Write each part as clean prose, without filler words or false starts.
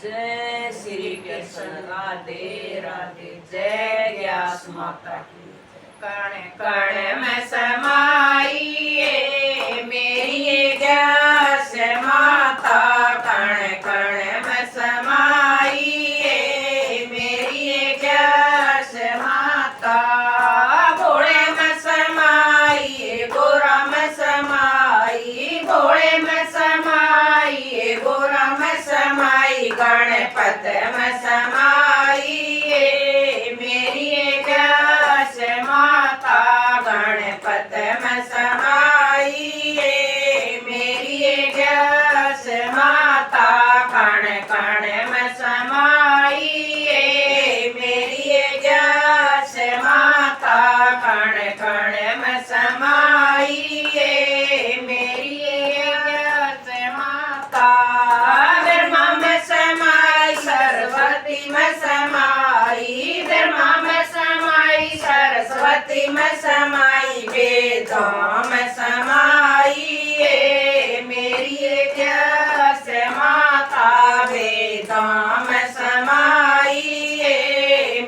जय श्री कृष्ण राधे राधे। जय ग्यास माता की। कण कण में समाई है मेरी ग्यास माता। कण कण में समाई है मेरी ग्यास माता। भोले में समाई है गोरा में समाई। भोले में समाई है गोरा में समाई। गणपत में समाई है मेरी ग्यास माता। गणपत में समाई है मेरी ग्यास माता। कण कण में समाई है मेरी ग्यास माता। कण कण में समाई है मेरी ग्यास माता। ब्रह्मा में समाई सरस्वती में समाई। ब्रह्मा में समाई सरस्वती में समाई। वेदों में समाई है मेरी ग्यास माता। वेदों में समाई है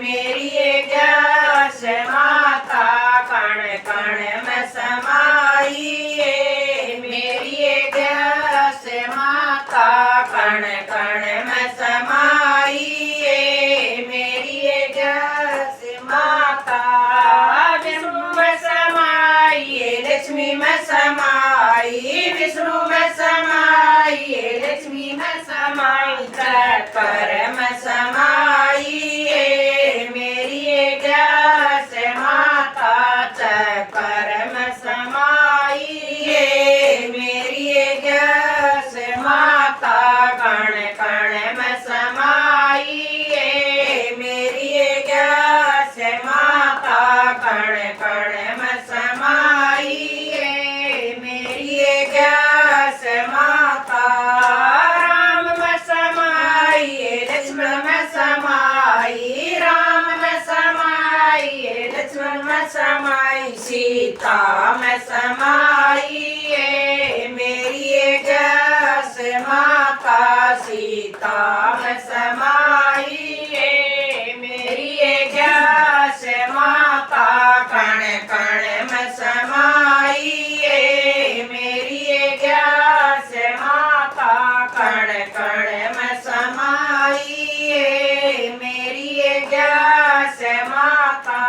मेरी ग्यास माता। कण कण में समाई है मेरी ग्यास माता। कण कण में समाई है मेरी ग्यास माता। विष्णु में समाई है लक्ष्मी में समाई। विष्णु में समाई है लक्ष्मी में समाई। चक्र में समाई है मेरी ग्यास माता। चक्र में समाई है मेरी ग्यास माता। कण कण में समाई है मेरी ग्यास माता। कण कण में समाई है मेरी ग्यास माता। राम में समाई है लक्ष्मण में समाई। राम में समाई है लक्ष्मण में समाई। सीता में समाई है मेरी ग्यास माता। सीता में समाई है मेरी ग्यास माता। कण कण में समाई है मेरी ग्यास माता। कण कण में समाई है मेरी ग्यास माता।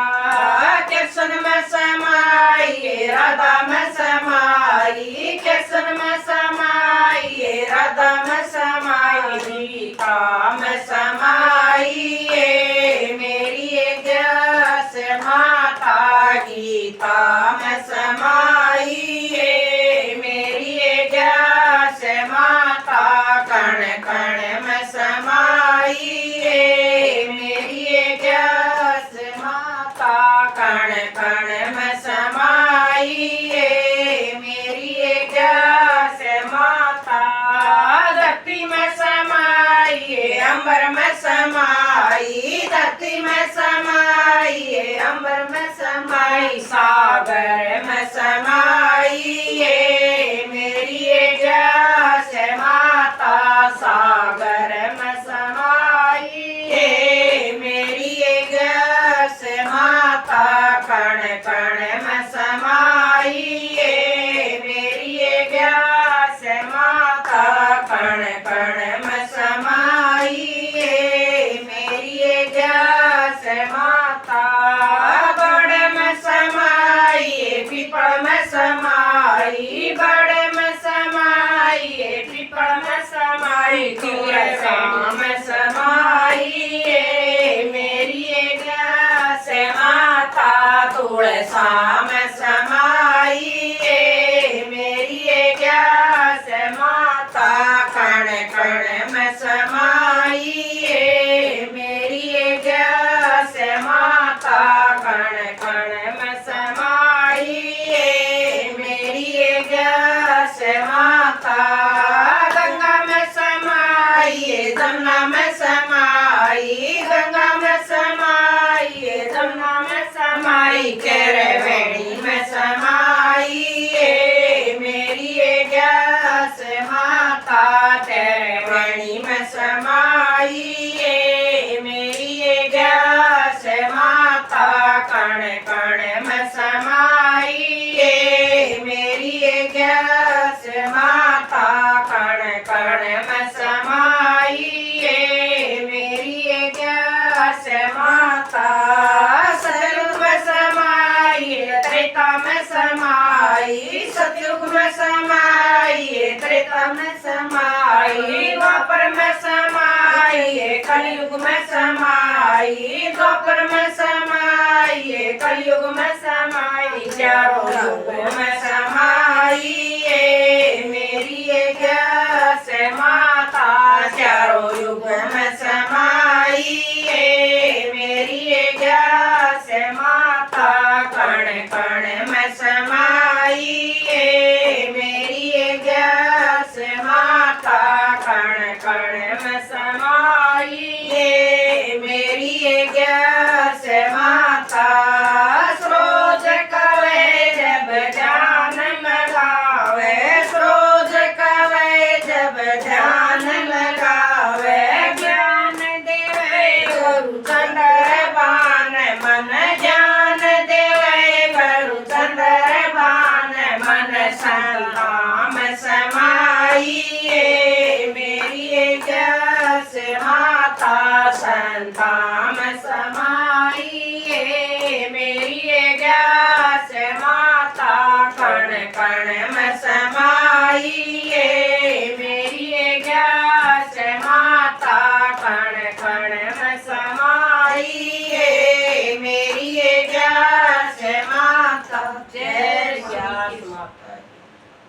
कृष्ण में समाई है राधा में समाई। कृष्ण में समाई है राधा में समाई। गीता में समाई है मेरी ग्यास माता। गीता में समाई है मेरी ग्यास माता। कण कण में समाई है मेरी ग्यास माता। कण कण में समाई है मेरी ग्यास माता। धरती में समाई है अंबर में समाई। धरती में समाई है अंबर में समाई। सागर में समाई है मेरी ग्यास माता। सागर में समाई है मेरी ग्यास माता। कण कण में समाई है मेरी ग्यास माता। कण कण में समाई है मेरी ग्यास माता। बड़ में समाई है पीपल में समाई। बड़ में समाई है पीपल में समाई। तुलसी में समाई है मेरी ग्यास माता। तुलसा में समाई है मेरी ग्यास माता। कण कण में समाई है मेरी ग्यास माता। कण कण में समाई है मेरी ग्यास माता। गंगा में समाई है जमुना में समाई। गंगा में समाई है जमुना में समाई। त्रिवेणी में समाई है मेरी ग्यास माता। त्रिवेणी में समाई समाइए मेरी ग्यास माता कण कण में समाइए मेरी ग्यास माता कण कण में समाइए मेरी ग्यास माता सतयुग में समाइए त्रेता में समाइए सतयुग में समाइए त्रेता में समाइए द्वापर में समाइए कलयुग में समाइए द्वापर में समाइए कलयुग में समाइए चारों युग में समाइए मेरी ग्यास माता चारों युग में समाइए मेरी ग्यास माता कण कण में समाइए मेरी ग्यास माता कण कण में समाइए मेरी ग्यास माता सरोज कवे जब ध्यान लगावे सरोज कवे जब ध्यान लगावे ज्ञान देवे गुरु चंद्रभान मन ज्ञान देवे गुरु चंद्रभान मन संताम समाइए मेरी ग्यास माता संतान